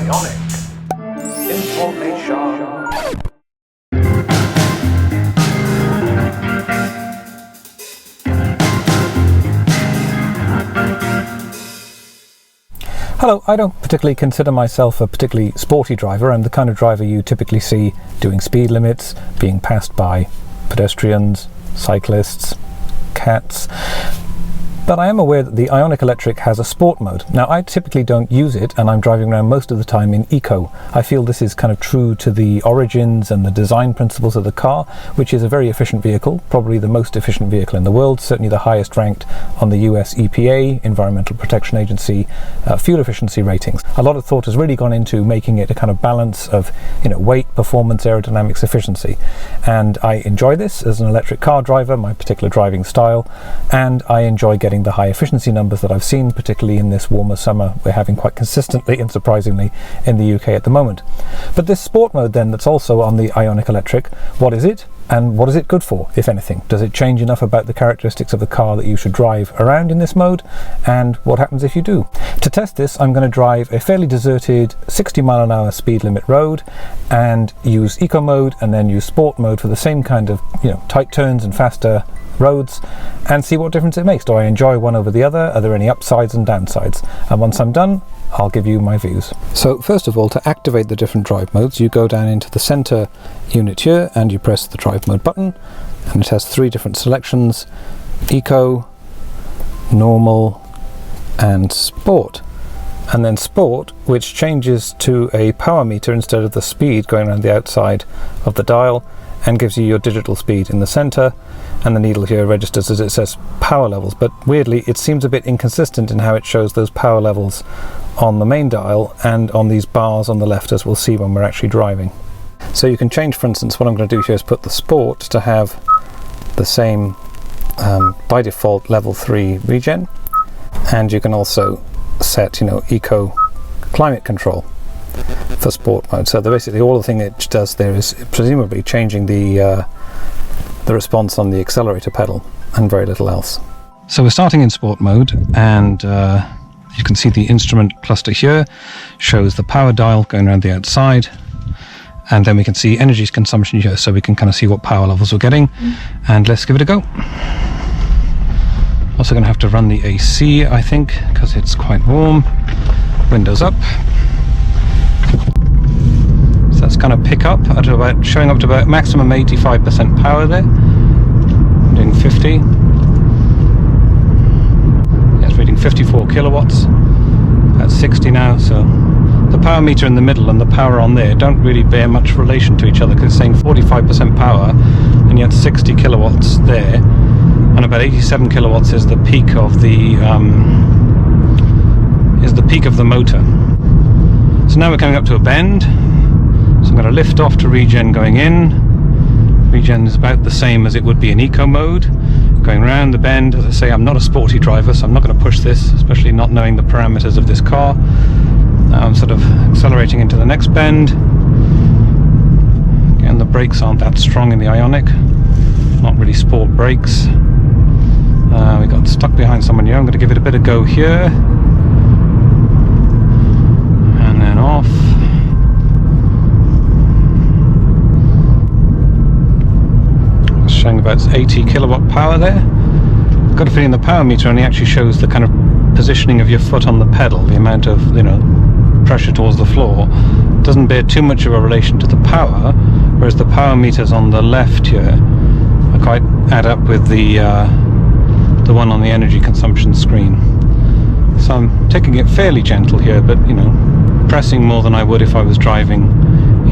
IONIQ Information. Hello, I don't particularly consider myself a particularly sporty driver. I'm the kind of driver you typically see doing speed limits, being passed by pedestrians, cyclists, cats. But I am aware that the IONIQ Electric has a sport mode. Now, I typically don't use it, and I'm driving around most of the time in eco. I feel this is kind of true to the origins and the design principles of the car, which is a very efficient vehicle, probably the most efficient vehicle in the world, certainly the highest ranked on the US EPA, Environmental Protection Agency, fuel efficiency ratings. A lot of thought has really gone into making it a kind of balance of, weight, performance, aerodynamics, efficiency. And I enjoy this as an electric car driver, my particular driving style, and I enjoy getting the high efficiency numbers that I've seen, particularly in this warmer summer we're having quite consistently and surprisingly in the UK at the moment. But this sport mode then that's also on the IONIQ Electric, what is it and what is it good for, if anything? Does it change enough about the characteristics of the car that you should drive around in this mode, and what happens if you do? To test this, I'm going to drive a fairly deserted 60 mile an hour speed limit road and use eco mode and then use sport mode for the same kind of tight turns and faster roads, and see what difference it makes. Do I enjoy one over the other? Are there any upsides and downsides? And once I'm done, I'll give you my views. So first of all, to activate the different drive modes, you go down into the center unit here and you press the drive mode button, and it has 3 different selections: eco, normal and sport. And then sport, which changes to a power meter instead of the speed going around the outside of the dial, and gives you your digital speed in the center, and the needle here registers as it says power levels. But weirdly, it seems a bit inconsistent in how it shows those power levels on the main dial and on these bars on the left, as we'll see when we're actually driving. So you can change, for instance, what I'm going to do here is put the sport to have the same by default level 3 regen, and you can also set eco climate control for sport mode. So basically all the thing it does there is presumably changing the response on the accelerator pedal and very little else. So we're starting in sport mode, and you can see the instrument cluster here shows the power dial going around the outside, and then we can see energy consumption here, so we can kind of see what power levels we're getting. And let's give it a go. Also going to have to run the AC, I think, because it's quite warm. Windows up. So that's kind of pick up at about, showing up to about maximum 85% power there. I'm doing 50. Yeah, it's reading 54 kilowatts. That's 60 now. So the power meter in the middle and the power on there don't really bear much relation to each other, because it's saying 45% power and yet 60 kilowatts there, and about 87 kilowatts is the peak of the motor. So now we're coming up to a bend. So I'm going to lift off to regen going in. Regen is about the same as it would be in eco mode. Going around the bend, as I say, I'm not a sporty driver, so I'm not going to push this, especially not knowing the parameters of this car. Now I'm sort of accelerating into the next bend. Again, the brakes aren't that strong in the IONIQ. Not really sport brakes. We got stuck behind someone here. I'm going to give it a bit of go here. And then off. Showing about 80 kilowatt power there. I've got a feeling the power meter only actually shows the kind of positioning of your foot on the pedal, the amount of pressure towards the floor. It doesn't bear too much of a relation to the power, whereas the power meters on the left here are quite add up with the one on the energy consumption screen. So I'm taking it fairly gentle here, but pressing more than I would if I was driving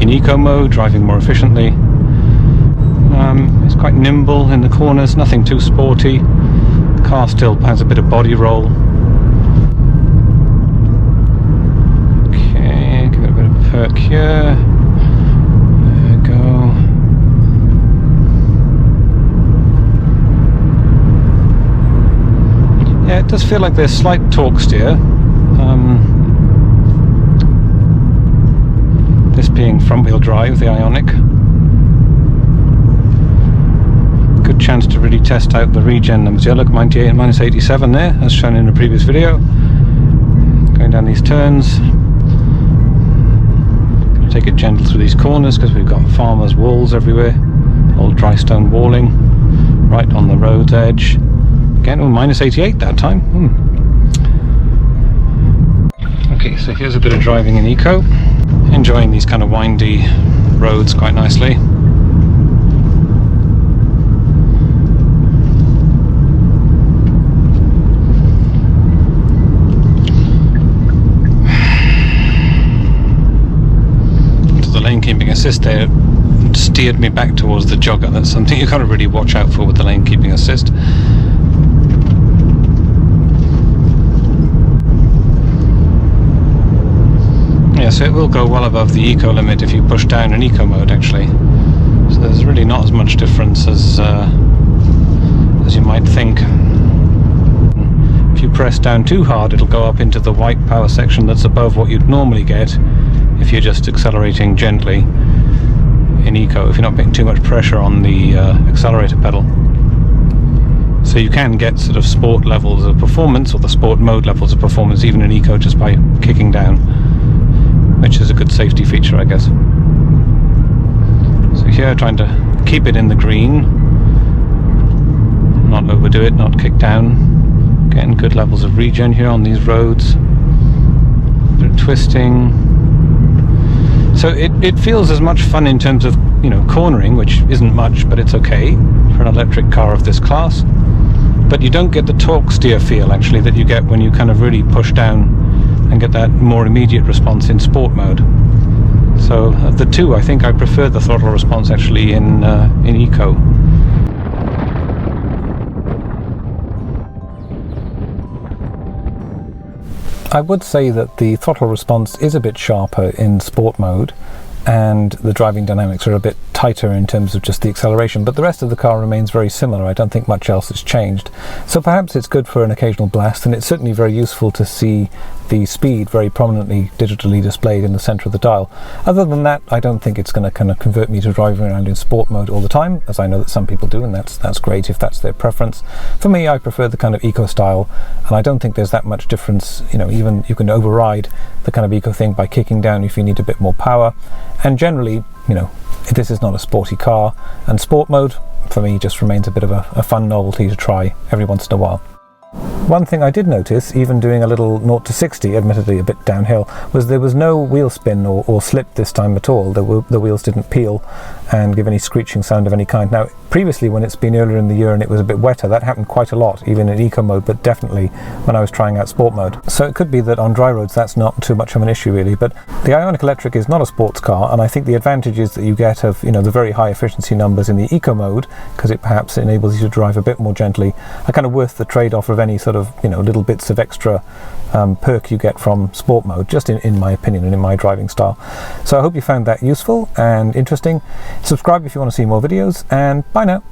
in eco mode, driving more efficiently. It's quite nimble in the corners, nothing too sporty. The car still has a bit of body roll. Okay, give it a bit of perk here. There we go. Yeah, it does feel like there's slight torque steer. This being front wheel drive, the IONIQ. Good chance to really test out the regen numbers. Yeah, look, minus 87 there, as shown in a previous video. Going down these turns. gentle through these corners because we've got farmers' walls everywhere, old dry stone walling right on the road's edge. Again, oh, minus 88 that time. Okay, so here's a bit of driving in eco. Enjoying these kind of windy roads quite nicely. The lane keeping assist there steered me back towards the jogger. That's something you've got to really watch out for with the lane keeping assist. Yeah, so it will go well above the eco limit if you push down in eco mode actually. So there's really not as much difference as you might think. If you press down too hard, it'll go up into the white power section that's above what you'd normally get if you're just accelerating gently in eco, if you're not putting too much pressure on the accelerator pedal. So you can get sort of sport levels of performance, or the sport mode levels of performance, even in eco, just by kicking down, which is a good safety feature, I guess. So here, trying to keep it in the green, not overdo it, not kick down, getting good levels of regen here on these roads. A bit of twisting. So it feels as much fun in terms of, you know, cornering, which isn't much, but it's okay for an electric car of this class. But you don't get the torque steer feel actually that you get when you kind of really push down and get that more immediate response in sport mode. So of the two, I think I prefer the throttle response actually in eco. I would say that the throttle response is a bit sharper in sport mode, and the driving dynamics are a bit tighter in terms of just the acceleration, but the rest of the car remains very similar. I don't think much else has changed. So perhaps it's good for an occasional blast, and it's certainly very useful to see the speed very prominently digitally displayed in the center of the dial. Other than that, I don't think it's going to kind of convert me to driving around in sport mode all the time, as I know that some people do, and that's great if that's their preference. For me, I prefer the kind of eco style, and I don't think there's that much difference. You know, even you can override the kind of eco thing by kicking down if you need a bit more power. And generally, you know, this is not a sporty car, and sport mode for me just remains a bit of a fun novelty to try every once in a while. One thing I did notice, even doing a little 0 to 60, admittedly a bit downhill, was there was no wheel spin or slip this time at all. The wheels didn't peel and give any screeching sound of any kind. Now, previously when it's been earlier in the year and it was a bit wetter, that happened quite a lot, even in eco mode, but definitely when I was trying out sport mode. So it could be that on dry roads that's not too much of an issue really, but the IONIQ Electric is not a sports car, and I think the advantages that you get of, you know, the very high efficiency numbers in the eco mode, because it perhaps enables you to drive a bit more gently, are kind of worth the trade-off of any sort of, you know, little bits of extra perk you get from sport mode, just in my opinion and in my driving style. So I hope you found that useful and interesting. Subscribe if you want to see more videos, and bye now.